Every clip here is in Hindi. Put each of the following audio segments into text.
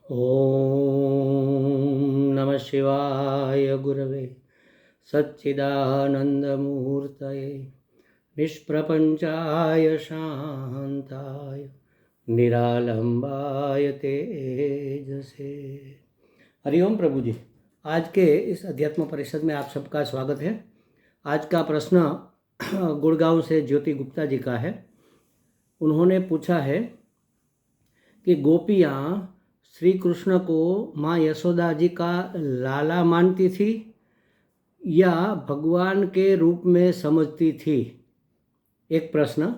ॐ नमः शिवाय गुरवे सच्चिदानन्दमूर्तये निष्प्रपञ्चाय शान्ताय निरालम्बाय तेजसे। हरिओम प्रभु जी। आज के इस अध्यात्म परिषद में आप सबका स्वागत है। आज का प्रश्न गुड़गांव से ज्योति गुप्ता जी का है। उन्होंने पूछा है कि गोपियाँ श्री कृष्ण को माँ यशोदा जी का लाला मानती थी या भगवान के रूप में समझती थी। एक प्रश्न।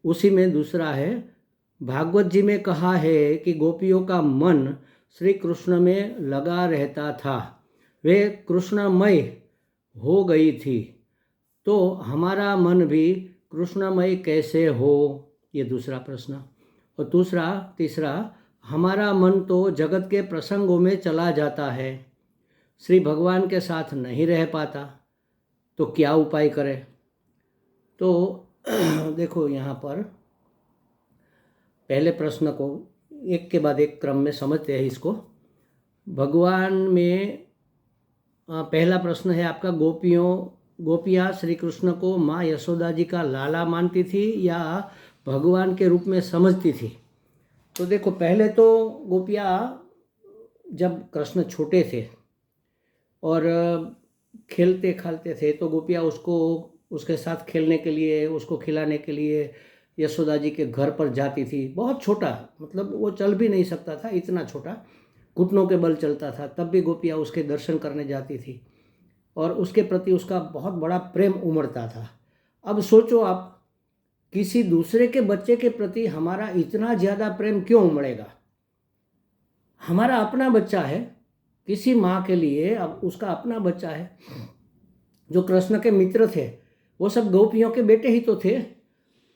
उसी में दूसरा है, भागवत जी में कहा है कि गोपियों का मन श्री कृष्ण में लगा रहता था, वे कृष्णमय हो गई थी, तो हमारा मन भी कृष्णमय कैसे हो? ये दूसरा प्रश्न। और तीसरा, हमारा मन तो जगत के प्रसंगों में चला जाता है, श्री भगवान के साथ नहीं रह पाता, तो क्या उपाय करें? तो देखो, यहाँ पर पहले प्रश्न को एक के बाद एक क्रम में समझते हैं इसको। भगवान में पहला प्रश्न है आपका, गोपियाँ श्री कृष्ण को माँ यशोदा जी का लाला मानती थी या भगवान के रूप में समझती थी। तो देखो, पहले तो गोपियाँ जब कृष्ण छोटे थे और खेलते खालते थे तो गोपियाँ उसके साथ खेलने के लिए, उसको खिलाने के लिए यशोदा जी के घर पर जाती थी। बहुत छोटा, मतलब वो चल भी नहीं सकता था, इतना छोटा, घुटनों के बल चलता था, तब भी गोपियाँ उसके दर्शन करने जाती थी और उसके प्रति उसका बहुत बड़ा प्रेम उमड़ता था। अब सोचो आप, किसी दूसरे के बच्चे के प्रति हमारा इतना ज़्यादा प्रेम क्यों उमड़ेगा? हमारा अपना बच्चा है, किसी माँ के लिए अब उसका अपना बच्चा है। जो कृष्ण के मित्र थे वो सब गोपियों के बेटे ही तो थे।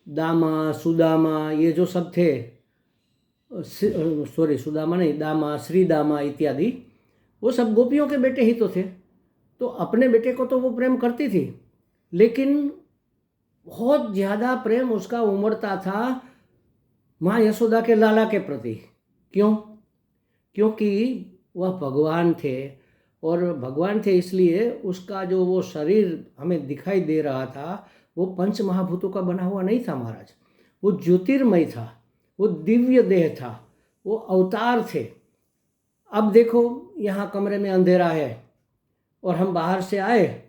दामा, सुदामा, ये जो सब थे, सॉरी सुदामा नहीं, दामा, श्री दामा इत्यादि, वो सब गोपियों के बेटे ही तो थे। तो अपने बेटे को तो वो प्रेम करती थी, लेकिन बहुत ज़्यादा प्रेम उसका उमड़ता था माँ यशोदा के लाला के प्रति। क्यों? क्योंकि वह भगवान थे, और भगवान थे इसलिए उसका जो वो शरीर हमें दिखाई दे रहा था वो पंच महाभूतों का बना हुआ नहीं था महाराज। वो ज्योतिर्मय था, वो दिव्य देह था, वो अवतार थे। अब देखो, यहाँ कमरे में अंधेरा है और हम बाहर से आए,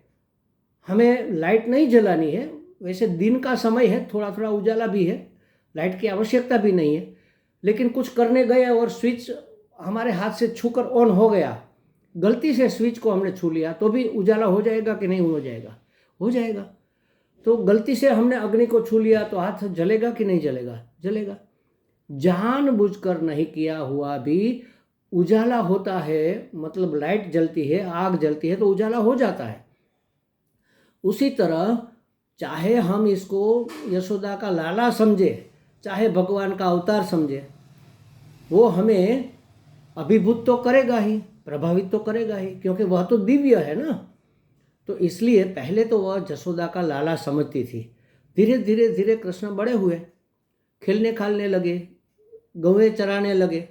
हमें लाइट नहीं जलानी है। वैसे दिन का समय है, थोड़ा थोड़ा उजाला भी है, लाइट की आवश्यकता भी नहीं है, लेकिन कुछ करने गए और स्विच हमारे हाथ से छूकर ऑन हो गया, गलती से स्विच को हमने छू लिया, तो भी उजाला हो जाएगा कि नहीं हो जाएगा? हो जाएगा। तो गलती से हमने अग्नि को छू लिया तो हाथ जलेगा कि नहीं जलेगा? जलेगा। जानबूझकर नहीं किया हुआ भी उजाला होता है, मतलब लाइट जलती है, आग जलती है तो उजाला हो जाता है। उसी तरह चाहे हम इसको यशोदा का लाला समझे, चाहे भगवान का अवतार समझे, वो हमें अभिभूत तो करेगा ही, प्रभावित तो करेगा ही, क्योंकि वह तो दिव्य है ना। तो इसलिए पहले तो वह यशोदा का लाला समझती थी। धीरे धीरे धीरे कृष्ण बड़े हुए, खेलने खालने लगे, गौएं चराने लगे,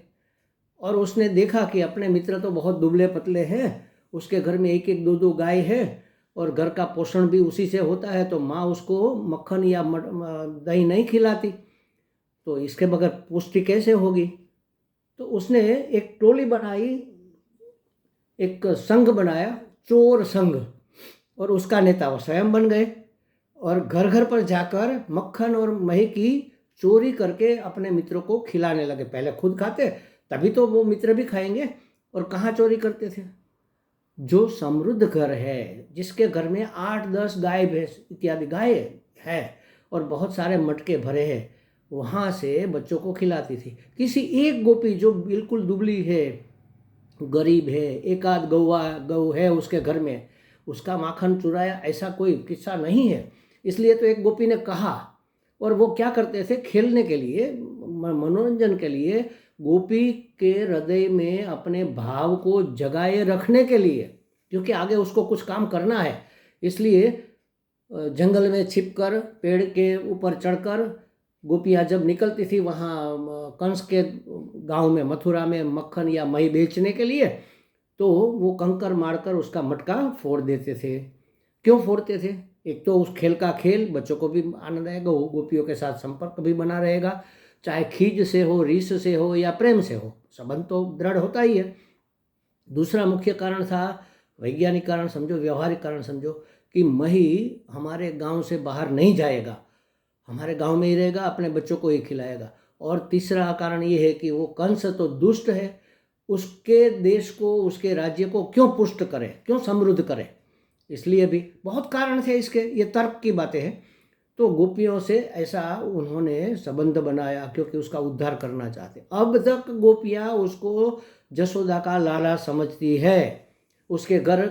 और उसने देखा कि अपने मित्र तो बहुत दुबले पतले हैं, उसके घर में एक एक दो दो गाय है और घर का पोषण भी उसी से होता है, तो माँ उसको मक्खन या दही नहीं खिलाती, तो इसके बगैर पुष्टि कैसे होगी? तो उसने एक टोली बनाई, एक संघ बनाया, चोर संघ, और उसका नेता वो स्वयं बन गए और घर घर पर जाकर मक्खन और मही की चोरी करके अपने मित्रों को खिलाने लगे। पहले खुद खाते, तभी तो वो मित्र भी खाएंगे। और कहाँ चोरी करते थे? जो समृद्ध घर है, जिसके घर में 8-10 गाय भैंस इत्यादि गाय है और बहुत सारे मटके भरे हैं, वहाँ से बच्चों को खिलाती थी। किसी एक गोपी जो बिल्कुल दुबली है, गरीब है, एक आध गऊ है उसके घर में, उसका माखन चुराया, ऐसा कोई किस्सा नहीं है। इसलिए तो एक गोपी ने कहा, और वो क्या करते थे, खेलने के लिए, मनोरंजन के लिए, गोपी के हृदय में अपने भाव को जगाए रखने के लिए, क्योंकि आगे उसको कुछ काम करना है, इसलिए जंगल में छिपकर, पेड़ के ऊपर चढ़कर गोपियाँ जब निकलती थी वहाँ कंस के गांव में, मथुरा में मक्खन या मही बेचने के लिए, तो वो कंकर मारकर उसका मटका फोड़ देते थे। क्यों फोड़ते थे? एक तो उस खेल का खेल, बच्चों को भी आनंद आएगा, गोपियों के साथ संपर्क भी बना रहेगा, चाहे खीज से हो, रीस से हो या प्रेम से हो, संबंध तो दृढ़ होता ही है। दूसरा मुख्य कारण था, वैज्ञानिक कारण समझो, व्यवहारिक कारण समझो, कि मही हमारे गांव से बाहर नहीं जाएगा, हमारे गांव में ही रहेगा, अपने बच्चों को ही खिलाएगा। और तीसरा कारण ये है कि वो कंस तो दुष्ट है, उसके देश को, उसके राज्य को क्यों पुष्ट करे, क्यों समृद्ध करे, इसलिए भी बहुत कारण थे इसके, ये तर्क की बातें हैं। तो गोपियों से ऐसा उन्होंने संबंध बनाया क्योंकि उसका उद्धार करना चाहते। अब तक गोपियाँ उसको जसोदा का लाला समझती है, उसके घर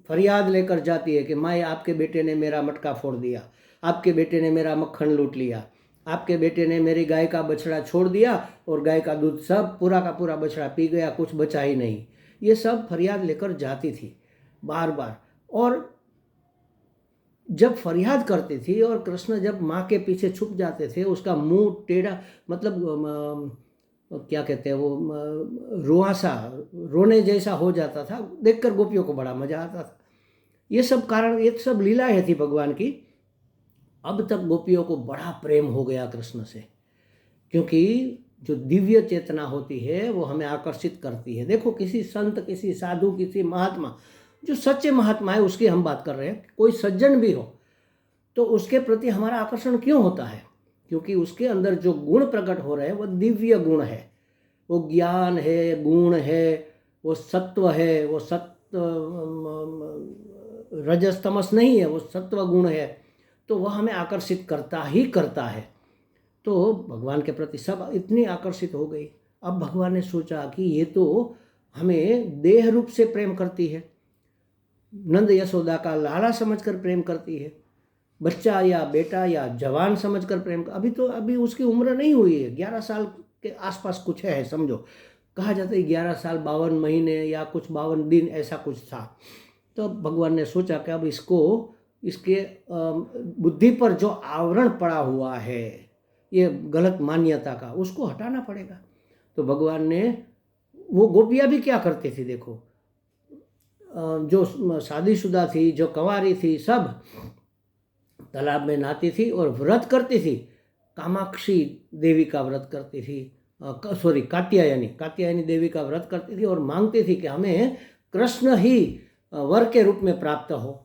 फरियाद लेकर जाती है कि माँ, आपके बेटे ने मेरा मटका फोड़ दिया, आपके बेटे ने मेरा मक्खन लूट लिया, आपके बेटे ने मेरी गाय का बछड़ा छोड़ दिया और गाय का दूध सब पूरा का पूरा बछड़ा पी गया, कुछ बचा ही नहीं। ये सब फरियाद लेकर जाती थी बार बार। और जब फरियाद करती थी और कृष्ण जब माँ के पीछे छुप जाते थे, उसका मुंह टेढ़ा, मतलब क्या कहते हैं वो, रुआसा, रोने जैसा हो जाता था, देखकर गोपियों को बड़ा मजा आता था। ये सब कारण, ये सब लीलाएं थी भगवान की। अब तक गोपियों को बड़ा प्रेम हो गया कृष्ण से, क्योंकि जो दिव्य चेतना होती है वो हमें आकर्षित करती है। देखो, किसी संत, किसी साधु, किसी महात्मा, जो सच्चे महात्मा है उसकी हम बात कर रहे हैं, कोई सज्जन भी हो तो उसके प्रति हमारा आकर्षण क्यों होता है? क्योंकि उसके अंदर जो गुण प्रकट हो रहे हैं वो दिव्य गुण है, वो ज्ञान है, गुण है, वो सत्व है, वो सत्व रजस तमस नहीं है, वो सत्व गुण है, तो वह हमें आकर्षित करता ही करता है। तो भगवान के प्रति सब इतनी आकर्षित हो गई। अब भगवान ने सोचा कि ये तो हमें देह रूप से प्रेम करती है, नंद यशोदा का लाला समझकर प्रेम करती है, बच्चा या बेटा या जवान समझकर प्रेम कर, अभी उसकी उम्र नहीं हुई है, 11 साल के आसपास कुछ है समझो, कहा जाता है 11 साल 52 महीने या कुछ 52 दिन ऐसा कुछ था। तो भगवान ने सोचा कि अब इसके बुद्धि पर जो आवरण पड़ा हुआ है ये गलत मान्यता का, उसको हटाना पड़ेगा। तो भगवान ने, वो गोपियाँ भी क्या करती थी देखो, जो शादीशुदा थी, जो कंवारी थी, सब तालाब में नहाती थी और व्रत करती थी, कामाक्षी देवी का व्रत करती थी, कात्यायनी देवी का व्रत करती थी और मांगती थी कि हमें कृष्ण ही वर के रूप में प्राप्त हो।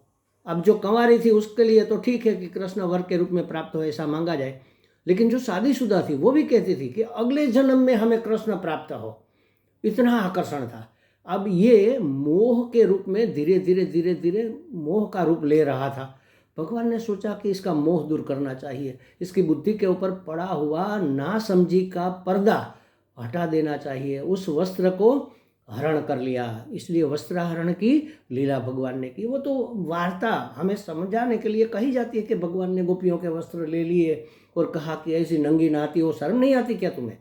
अब जो कंवारी थी उसके लिए तो ठीक है कि कृष्ण वर के रूप में प्राप्त हो, ऐसा मांगा जाए, लेकिन जो शादीशुदा थी वो भी कहती थी कि अगले जन्म में हमें कृष्ण प्राप्त हो। इतना आकर्षण था। अब ये मोह के रूप में धीरे धीरे मोह का रूप ले रहा था। भगवान ने सोचा कि इसका मोह दूर करना चाहिए, इसकी बुद्धि के ऊपर पड़ा हुआ नासमझी का पर्दा हटा देना चाहिए। उस वस्त्र को हरण कर लिया, इसलिए वस्त्राहरण की लीला भगवान ने की। वो तो वार्ता हमें समझाने के लिए कही जाती है कि भगवान ने गोपियों के वस्त्र ले लिए और कहा कि ऐसी नंगी नहाती हो, शर्म नहीं आती क्या तुम्हें?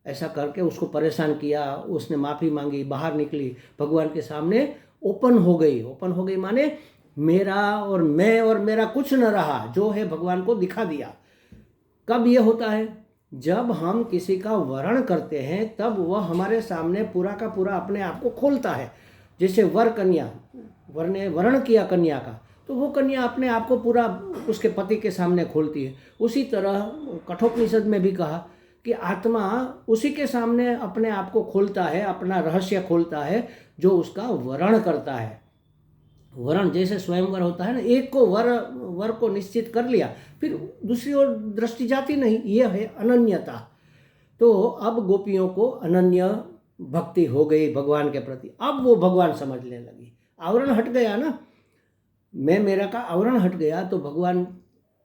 ऐसा करके उसको परेशान किया, उसने माफ़ी मांगी, बाहर निकली, भगवान के सामने ओपन हो गई माने मेरा और मैं और मेरा कुछ न रहा, जो है भगवान को दिखा दिया। कब ये होता है? जब हम किसी का वरण करते हैं तब वह हमारे सामने पूरा का पूरा अपने आप को खोलता है। जैसे वर ने वरण किया कन्या का, तो वो कन्या अपने आप को पूरा उसके पति के सामने खोलती है। उसी तरह कठोपनिषद में भी कहा कि आत्मा उसी के सामने अपने आप को खोलता है, अपना रहस्य खोलता है जो उसका वरण करता है। वरण जैसे स्वयंवर होता है ना, एक को वर को निश्चित कर लिया, फिर दूसरी ओर दृष्टि जाती नहीं, ये है अनन्यता। तो अब गोपियों को अनन्य भक्ति हो गई भगवान के प्रति। अब वो भगवान समझने लगी, आवरण हट गया ना, मैं मेरा का आवरण हट गया, तो भगवान,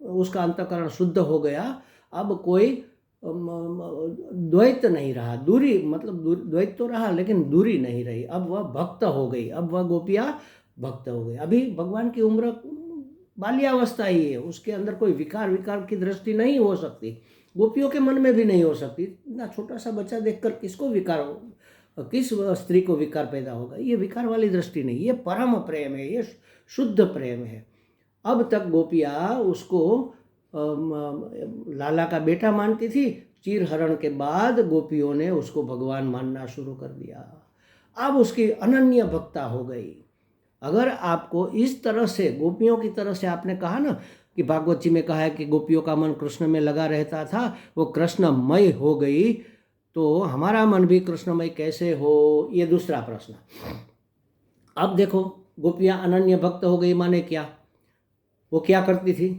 उसका अंतःकरण शुद्ध हो गया। अब कोई द्वैत नहीं रहा, दूरी, मतलब द्वैत तो रहा लेकिन दूरी नहीं रही। अब वह भक्त हो गई, अब वह गोपियाँ भक्त हो गए। अभी भगवान की उम्र बाल्यावस्था ही है, उसके अंदर कोई विकार की दृष्टि नहीं हो सकती, गोपियों के मन में भी नहीं हो सकती। इतना छोटा सा बच्चा देखकर किसको विकार हो, किस स्त्री को विकार पैदा होगा? ये विकार वाली दृष्टि नहीं, ये परम प्रेम है, ये शुद्ध प्रेम है। अब तक गोपियाँ उसको लाला का बेटा मानती थी, चीरहरण के बाद गोपियों ने उसको भगवान मानना शुरू कर दिया। अब उसकी अनन्य भक्ता हो गई। अगर आपको इस तरह से गोपियों की तरह से, आपने कहा ना कि भागवत जी में कहा है कि गोपियों का मन कृष्ण में लगा रहता था, वो कृष्णमय हो गई, तो हमारा मन भी कृष्णमय कैसे हो, ये दूसरा प्रश्न। अब देखो, गोपियाँ अनन्य भक्त हो गई माने क्या? वो क्या करती थी?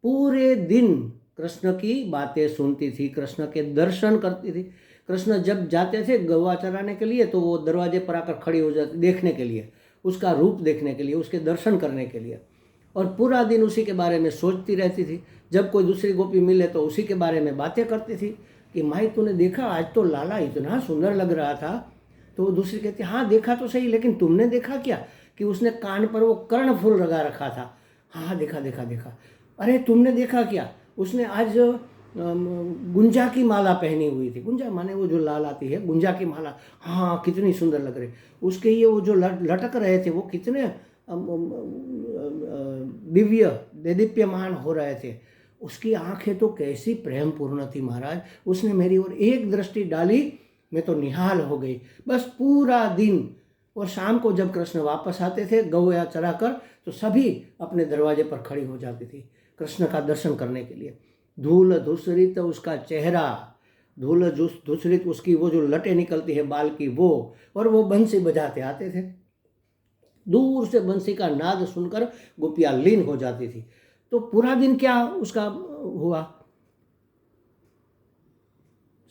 पूरे दिन कृष्ण की बातें सुनती थी, कृष्ण के दर्शन करती थी। कृष्ण जब जाते थे गौवा चराने के लिए तो वो दरवाजे पर आकर खड़ी हो जाती, देखने के लिए, उसका रूप देखने के लिए, उसके दर्शन करने के लिए, और पूरा दिन उसी के बारे में सोचती रहती थी। जब कोई दूसरी गोपी मिले तो उसी के बारे में बातें करती थी कि माई तूने देखा, आज तो लाला इतना सुंदर लग रहा था। तो वो दूसरी कहती, हाँ देखा तो सही, लेकिन तुमने देखा क्या कि उसने कान पर वो कर्णफूल लगा रखा था? हाँ देखा देखा देखा। अरे तुमने देखा क्या, उसने आज गुंजा की माला पहनी हुई थी। गुंजा माने वो जो लाल आती है, गुंजा की माला, हाँ कितनी सुंदर लग रही। उसके ये वो जो लटक रहे थे वो कितने दिव्य देदीप्यमान हो रहे थे। उसकी आंखें तो कैसी प्रेमपूर्ण थी महाराज। उसने मेरी ओर एक दृष्टि डाली, मैं तो निहाल हो गई। बस पूरा दिन, और शाम को जब कृष्ण वापस आते थे गौया चराकर, तो सभी अपने दरवाजे पर खड़ी हो जाती थी कृष्ण का दर्शन करने के लिए। धूल धूसरित उसका चेहरा, धूल धूसरित उसकी वो जो लटें निकलती है बाल की वो, और वो बंसी बजाते आते थे। दूर से बंसी का नाद सुनकर गोपियाँ लीन हो जाती थी। तो पूरा दिन क्या उसका हुआ?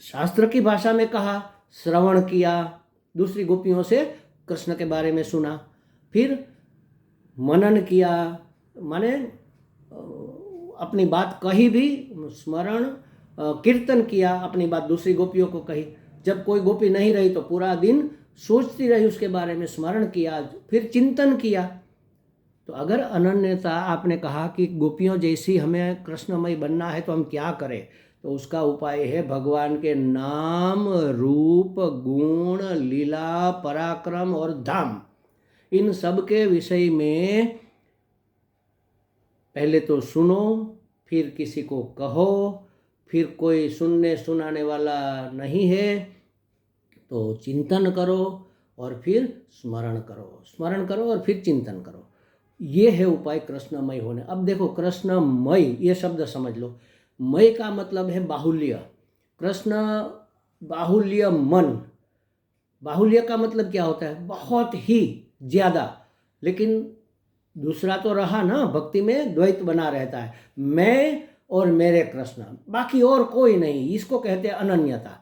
शास्त्र की भाषा में कहा, श्रवण किया, दूसरी गोपियों से कृष्ण के बारे में सुना, फिर मनन किया, माने अपनी बात कही भी, स्मरण कीर्तन किया, अपनी बात दूसरी गोपियों को कही। जब कोई गोपी नहीं रही तो पूरा दिन सोचती रही उसके बारे में, स्मरण किया, फिर चिंतन किया। तो अगर अनन्यता, आपने कहा कि गोपियों जैसी हमें कृष्णमय बनना है तो हम क्या करें, तो उसका उपाय है भगवान के नाम, रूप, गुण, लीला, पराक्रम और धाम, इन सब के विषय में पहले तो सुनो, फिर किसी को कहो, फिर कोई सुनने सुनाने वाला नहीं है तो चिंतन करो, और फिर स्मरण करो, स्मरण करो और फिर चिंतन करो। ये है उपाय कृष्णमय होने। अब देखो, कृष्णमय ये शब्द समझ लो। मय का मतलब है बाहुल्य। कृष्ण बाहुल्य मन। बाहुल्य का मतलब क्या होता है? बहुत ही ज़्यादा। लेकिन दूसरा तो रहा ना, भक्ति में द्वैत बना रहता है, मैं और मेरे कृष्ण, बाकी और कोई नहीं। इसको कहते हैं अनन्यता।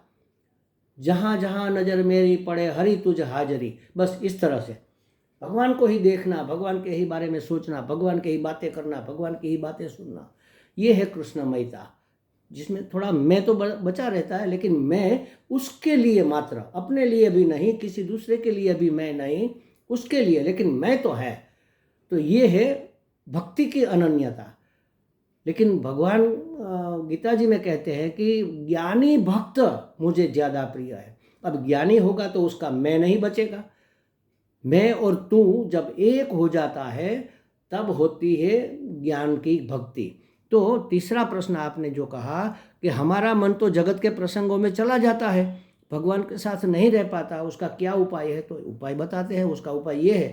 जहाँ जहाँ नज़र मेरी पड़े हरि तुझ हाजरी, बस इस तरह से भगवान को ही देखना, भगवान के ही बारे में सोचना, भगवान की ही बातें करना, भगवान की ही बातें सुनना, ये है कृष्णमयता, जिसमें थोड़ा मैं तो बचा रहता है, लेकिन मैं उसके लिए मात्र, अपने लिए भी नहीं, किसी दूसरे के लिए भी मैं नहीं, उसके लिए, लेकिन मैं तो है। तो ये है भक्ति की अनन्यता। लेकिन भगवान गीता जी में कहते हैं कि ज्ञानी भक्त मुझे ज़्यादा प्रिय है। अब ज्ञानी होगा तो उसका मैं नहीं बचेगा। मैं और तू जब एक हो जाता है तब होती है ज्ञान की भक्ति। तो तीसरा प्रश्न आपने जो कहा कि हमारा मन तो जगत के प्रसंगों में चला जाता है, भगवान के साथ नहीं रह पाता, उसका क्या उपाय है? तो उपाय बताते हैं। उसका उपाय ये है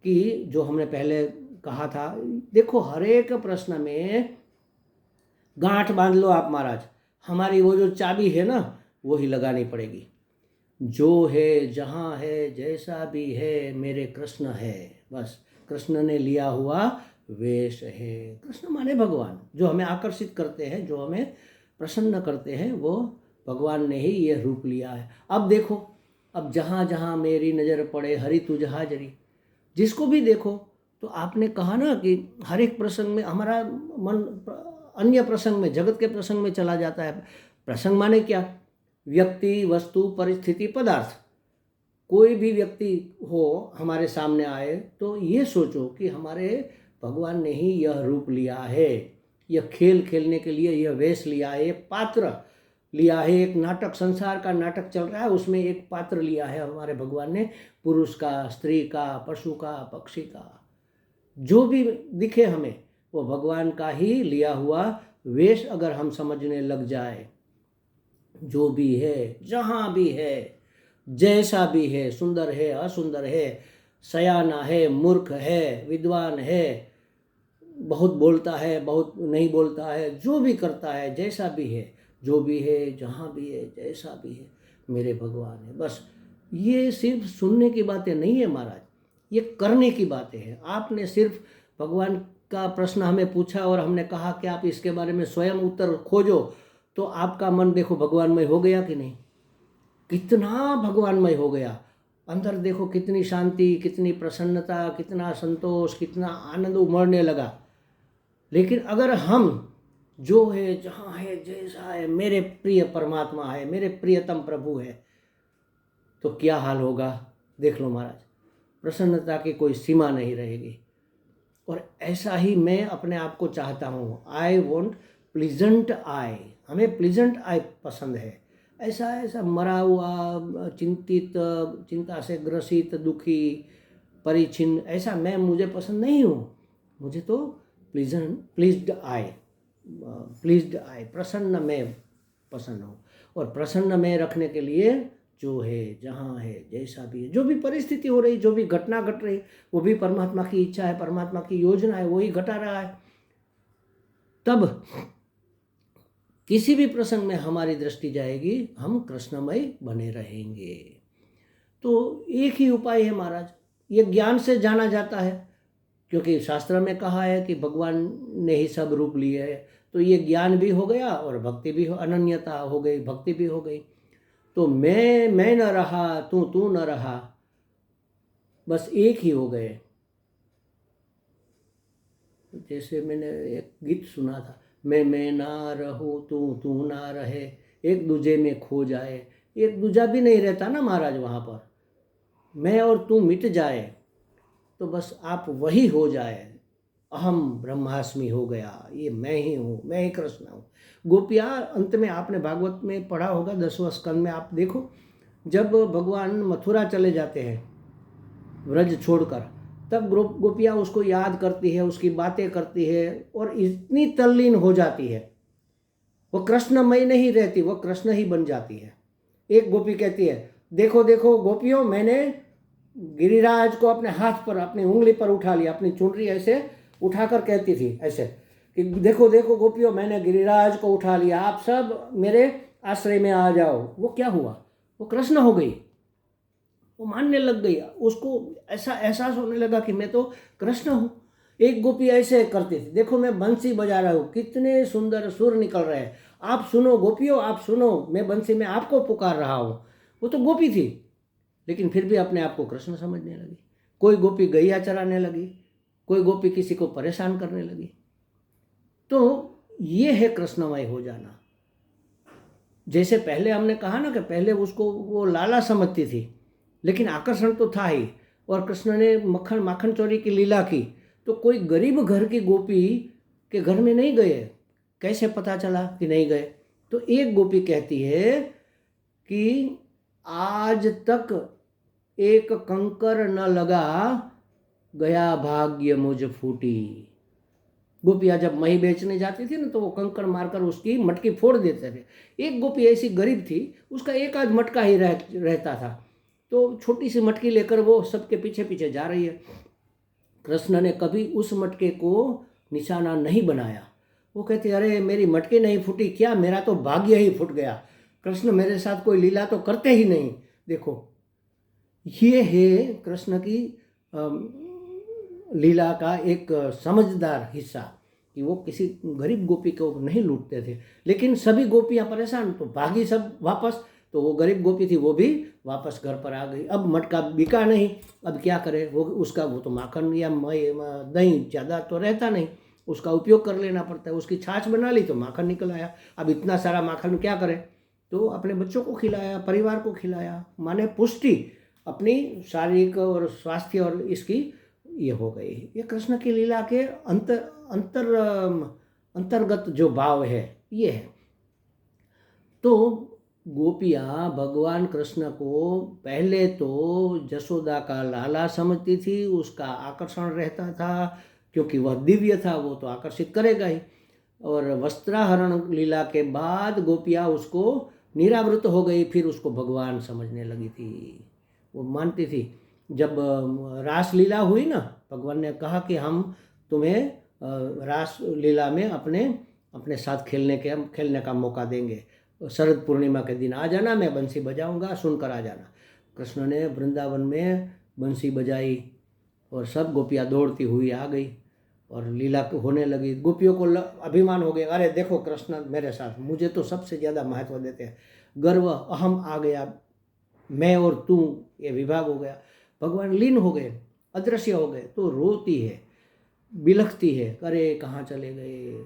कि जो हमने पहले कहा था, देखो हर एक प्रश्न में गांठ बांध लो आप महाराज, हमारी वो जो चाबी है ना वो ही लगानी पड़ेगी। जो है, जहाँ है, जैसा भी है, मेरे कृष्ण है। बस कृष्ण ने लिया हुआ वेश है। कृष्ण माने भगवान, जो हमें आकर्षित करते हैं, जो हमें प्रसन्न करते हैं, वो भगवान ने ही ये रूप लिया है। अब देखो, अब जहाँ जहाँ मेरी नज़र पड़े हरि तुझ हाजरी, जिसको भी देखो, तो आपने कहा ना कि हर एक प्रसंग में हमारा मन अन्य प्रसंग में, जगत के प्रसंग में चला जाता है। प्रसंग माने क्या? व्यक्ति, वस्तु, परिस्थिति, पदार्थ। कोई भी व्यक्ति हो हमारे सामने आए तो ये सोचो कि हमारे भगवान ने ही यह रूप लिया है, यह खेल खेलने के लिए यह वेश लिया है, एक पात्र लिया है। एक नाटक, संसार का नाटक चल रहा है, उसमें एक पात्र लिया है हमारे भगवान ने, पुरुष का, स्त्री का, पशु का, पक्षी का। जो भी दिखे हमें वो भगवान का ही लिया हुआ वेश अगर हम समझने लग जाए, जो भी है, जहाँ भी है, जैसा भी है, सुंदर है, असुंदर है, सयाना है, मूर्ख है, विद्वान है, बहुत बोलता है, बहुत नहीं बोलता है, जो भी करता है, जैसा भी है, जो भी है, जहाँ भी है, जैसा भी है, मेरे भगवान है। बस ये सिर्फ सुनने की बातें नहीं है महाराज, ये करने की बातें हैं। आपने सिर्फ भगवान का प्रश्न हमें पूछा और हमने कहा कि आप इसके बारे में स्वयं उत्तर खोजो, तो आपका मन देखो भगवानमय हो गया कि नहीं? कितना भगवानमय हो गया। अंदर देखो कितनी शांति, कितनी प्रसन्नता, कितना संतोष, कितना आनंद उमड़ने लगा। लेकिन अगर हम जो है, जहाँ है, जैसा है, मेरे प्रिय परमात्मा है, मेरे प्रियतम प्रभु है, तो क्या हाल होगा देख लो महाराज। प्रसन्नता की कोई सीमा नहीं रहेगी। और ऐसा ही मैं अपने आप को चाहता हूँ। आई वॉन्ट प्लीजेंट आई। हमें प्लीजेंट आई पसंद है। ऐसा ऐसा मरा हुआ, चिंतित, चिंता से ग्रसित, दुखी, परिचिन, ऐसा मैं, मुझे पसंद नहीं हूँ। मुझे तो प्लीज्ड आई, प्रसन्न में पसंद हूँ। और प्रसन्न में रखने के लिए जो है, जहाँ है, जैसा भी है, जो भी परिस्थिति हो रही, जो भी घटना घट रही, वो भी परमात्मा की इच्छा है, परमात्मा की योजना है, वही घटा रहा है। तब किसी भी प्रसंग में हमारी दृष्टि जाएगी, हम कृष्णमय बने रहेंगे। तो एक ही उपाय है महाराज, ये ज्ञान से जाना जाता है, क्योंकि शास्त्र में कहा है कि भगवान ने ही सब रूप लिए है। तो ये ज्ञान भी हो गया और भक्ति भी अनन्यता हो गई, भक्ति भी हो गई। तो मैं न रहा, तू न रहा, बस एक ही हो गए। जैसे मैंने एक गीत सुना था, मैं ना रहूं, तू ना रहे, एक दूजे में खो जाए। एक दूजा भी नहीं रहता ना महाराज वहाँ पर। मैं और तू मिट जाए तो बस आप वही हो जाए। अहम ब्रह्मास्मि हो गया, ये मैं ही हूँ, मैं ही कृष्ण हूँ। गोपियाँ, अंत में आपने भागवत में पढ़ा होगा 10वें स्कंद में, आप देखो जब भगवान मथुरा चले जाते हैं व्रज छोड़कर, तब गोपियाँ उसको याद करती है, उसकी बातें करती है और इतनी तल्लीन हो जाती है, वो कृष्णमय नहीं रहती, वो कृष्ण ही बन जाती है। एक गोपी कहती है, देखो देखो गोपियों, मैंने गिरिराज को अपने हाथ पर, अपनी उंगली पर उठा लिया, अपनी चुनरी ऐसे उठाकर कहती थी ऐसे कि देखो देखो गोपियों, मैंने गिरिराज को उठा लिया, आप सब मेरे आश्रय में आ जाओ। वो क्या हुआ? वो कृष्ण हो गई, वो मानने लग गई, उसको ऐसा एहसास होने लगा कि मैं तो कृष्ण हूँ। एक गोपी ऐसे करती थी, देखो मैं बंसी बजा रहा हूँ, कितने सुंदर सुर निकल रहे हैं, आप सुनो गोपियों, आप सुनो, मैं बंसी में आपको पुकार रहा हूँ। वो तो गोपी थी, लेकिन फिर भी अपने आप को कृष्ण समझने लगी। कोई गोपी गैया चराने लगी, कोई गोपी किसी को परेशान करने लगी। तो ये है कृष्णमय हो जाना। जैसे पहले हमने कहा ना कि पहले उसको वो लाला समझती थी, लेकिन आकर्षण तो था ही, और कृष्ण ने माखन चोरी की लीला की, तो कोई गरीब घर की गोपी के घर में नहीं गए। कैसे पता चला कि नहीं गए? तो एक गोपी कहती है कि आज तक एक कंकर न लगा, गया भाग्य मुझ फूटी। गोपियाँ जब मही बेचने जाती थी ना, तो वो कंकड़ मारकर उसकी मटकी फोड़ देते थे। एक गोपी ऐसी गरीब थी, उसका एक आध मटका ही रहता था, तो छोटी सी मटकी लेकर वो सबके पीछे पीछे जा रही है। कृष्ण ने कभी उस मटके को निशाना नहीं बनाया। वो कहते, अरे मेरी मटकी नहीं फूटी क्या, मेरा तो भाग्य ही फूट गया, कृष्ण मेरे साथ कोई लीला तो करते ही नहीं। देखो, ये है कृष्ण की लीला का एक समझदार हिस्सा, कि वो किसी गरीब गोपी को नहीं लूटते थे। लेकिन सभी गोपियाँ परेशान, तो भागी सब वापस। तो वो गरीब गोपी थी, वो भी वापस घर पर आ गई। अब मटका बिका नहीं, अब क्या करे, वो तो माखन या दही ज़्यादा तो रहता नहीं, उसका उपयोग कर लेना पड़ता है। उसकी छाछ बना ली तो माखन निकल आया। अब इतना सारा माखन क्या करे, तो अपने बच्चों को खिलाया, परिवार को खिलाया, माने पुष्टि अपनी शारीरिक और स्वास्थ्य और इसकी ये हो गई। ये कृष्ण की लीला के अंतर्गत जो भाव है ये है। तो गोपियाँ भगवान कृष्ण को पहले तो जसोदा का लाला समझती थी, उसका आकर्षण रहता था, क्योंकि वह दिव्य था, वो तो आकर्षित करेगा ही। और वस्त्राहरण लीला के बाद गोपियाँ उसको निरावृत हो गई, फिर उसको भगवान समझने लगी थी। वो मानती थी। जब रास लीला हुई ना, भगवान ने कहा कि हम तुम्हें रास लीला में अपने अपने साथ खेलने का मौका देंगे, शरद पूर्णिमा के दिन आ जाना, मैं बंसी बजाऊंगा, सुनकर आ जाना। कृष्ण ने वृंदावन में बंसी बजाई और सब गोपियाँ दौड़ती हुई आ गई और लीला होने लगी। गोपियों को अभिमान हो गया, अरे देखो कृष्ण मेरे साथ, मुझे तो सबसे ज़्यादा महत्व देते हैं। गर्व अहम आ गया, मैं और तू ये विभाग हो गया। भगवान लीन हो गए, अदृश्य हो गए। तो रोती है, बिलखती है, अरे कहाँ चले गए।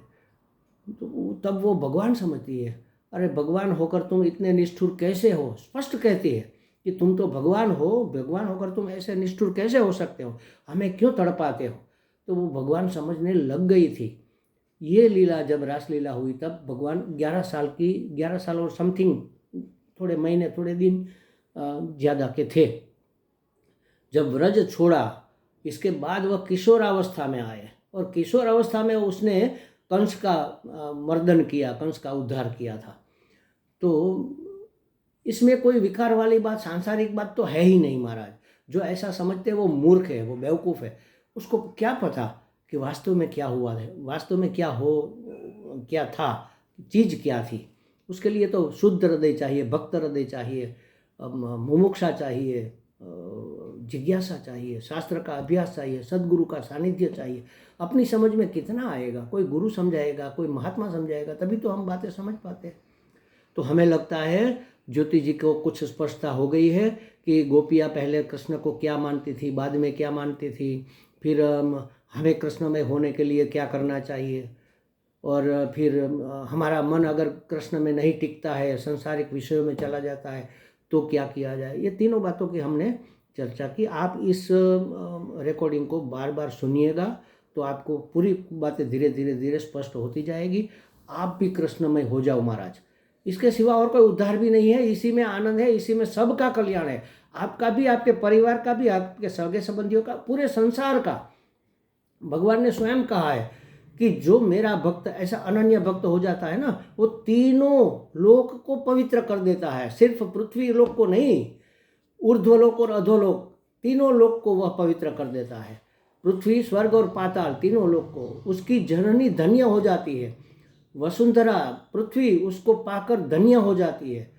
तो तब वो भगवान समझती है, अरे भगवान होकर तुम इतने निष्ठुर कैसे हो। स्पष्ट कहती है कि तुम तो भगवान हो, भगवान होकर तुम ऐसे निष्ठुर कैसे हो सकते हो, हमें क्यों तड़पाते हो। तो वो भगवान समझने लग गई थी। ये लीला जब रासलीला हुई तब भगवान 11 साल और समथिंग, थोड़े महीने थोड़े दिन ज़्यादा के थे। जब व्रज छोड़ा, इसके बाद वह किशोरावस्था में आए और किशोर अवस्था में उसने कंस का मर्दन किया, कंस का उद्धार किया था। तो इसमें कोई विकार वाली बात, सांसारिक बात तो है ही नहीं महाराज। जो ऐसा समझते वो मूर्ख है, वो बेवकूफ़ है। उसको क्या पता कि वास्तव में क्या हुआ है, वास्तव में क्या था, चीज़ क्या थी। उसके लिए तो शुद्ध हृदय चाहिए, भक्त हृदय चाहिए, मुमुक्षा चाहिए, जिज्ञासा चाहिए, शास्त्र का अभ्यास चाहिए, सद्गुरु का सानिध्य चाहिए। अपनी समझ में कितना आएगा, कोई गुरु समझाएगा, कोई महात्मा समझाएगा, तभी तो हम बातें समझ पाते हैं। तो हमें लगता है ज्योति जी को कुछ स्पष्टता हो गई है कि गोपियाँ पहले कृष्ण को क्या मानती थी, बाद में क्या मानती थी, फिर हमें कृष्णमय होने के लिए क्या करना चाहिए, और फिर हमारा मन अगर कृष्ण में नहीं टिकता है, संसारिक विषयों में चला जाता है, तो क्या किया जाए। ये तीनों बातों की हमने चर्चा की। आप इस रिकॉर्डिंग को बार बार सुनिएगा तो आपको पूरी बातें धीरे धीरे स्पष्ट होती जाएगी। आप भी कृष्णमय हो जाओ महाराज। इसके सिवा और कोई उद्धार भी नहीं है। इसी में आनंद है, इसी में सबका कल्याण है, आपका भी, आपके परिवार का भी, आपके सगे संबंधियों का, पूरे संसार का। भगवान ने स्वयं कहा है कि जो मेरा भक्त, ऐसा अनन्य भक्त हो जाता है ना, वो तीनों लोक को पवित्र कर देता है। सिर्फ पृथ्वी लोक को नहीं, ऊर्ध्वलोक और अधोलोक, तीनों लोक को वह पवित्र कर देता है। पृथ्वी, स्वर्ग और पाताल, तीनों लोक को उसकी जननी धन्य हो जाती है। वसुंधरा, पृथ्वी, उसको पाकर धन्य हो जाती है।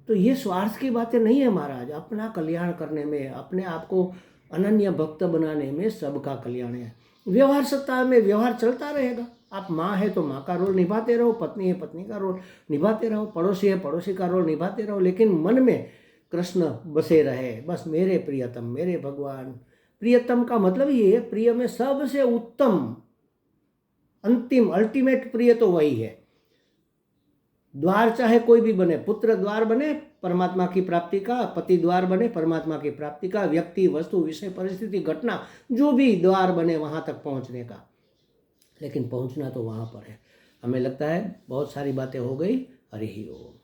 तो ये स्वार्थ की बातें नहीं है महाराज। अपना कल्याण करने में, अपने आप को अनन्य भक्त बनाने में सबका कल्याण है। व्यवहार सत्ता में व्यवहार चलता रहेगा। आप माँ है तो माँ का रोल निभाते रहो, पत्नी है पत्नी का रोल निभाते रहो, पड़ोसी है पड़ोसी का रोल निभाते रहो, लेकिन मन में कृष्ण बसे रहे। बस मेरे प्रियतम, मेरे भगवान। प्रियतम का मतलब ये है, प्रिय में सबसे उत्तम, अंतिम, अल्टीमेट प्रिय तो वही है। द्वार चाहे कोई भी बने, पुत्र द्वार बने परमात्मा की प्राप्ति का, पति द्वार बने परमात्मा की प्राप्ति का, व्यक्ति, वस्तु, विषय, परिस्थिति, घटना, जो भी द्वार बने वहाँ तक पहुँचने का, लेकिन पहुँचना तो वहाँ पर है। हमें लगता है बहुत सारी बातें हो गई। हरि ओम।